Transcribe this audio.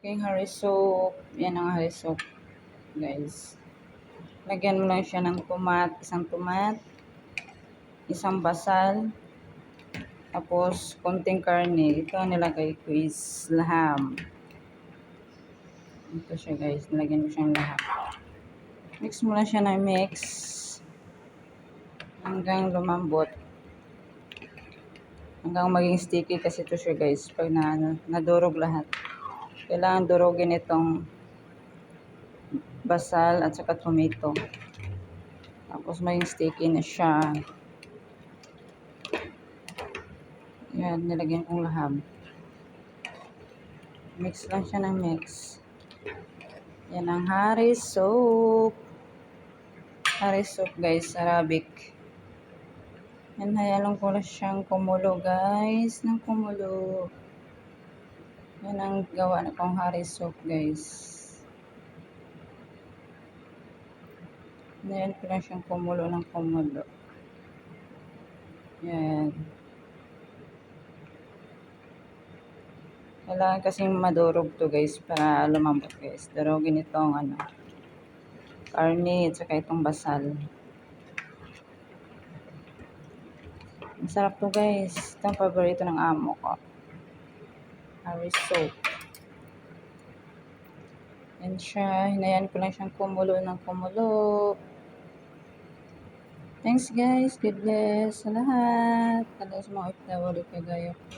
King Harry soap. Yan ang Harry soap, guys. Lagyan mo lang siya ng isang tomat, isang basal, tapos konting karne. Ito ang nilagay ko is laham. Ito siya, guys. Nilagyan ko siyang laham. Mix mo lang siya ng mix hanggang lumambot. Hanggang maging sticky kasi ito siya, guys. Pag nadurog lahat. Kailangan durugin itong basal at saka tomato. Tapos maging sticky na siya. Yan, nilagyan kong laham. Mix lang siya ng mix. Yan ang Harry soap. Harry soap, guys, Arabic. Yan, hayalong ko lang siyang kumulo, guys. Ng kumulo. Yan ang gawa na kong Harry soap, guys. Yan ko lang siyang kumulo ng kumulo. Yan. Kailangan kasing madurog to, guys, para lumambot, guys. Durogin itong karne at saka itong basal. Masarap to, guys. Ito ang paborito ng amo ko. Harry soap. Yan siya. Hinayan ko lang siyang kumulo ng kumulo. Thanks, guys. God bless sa lahat. Kada sa mga OFW kagaya ko.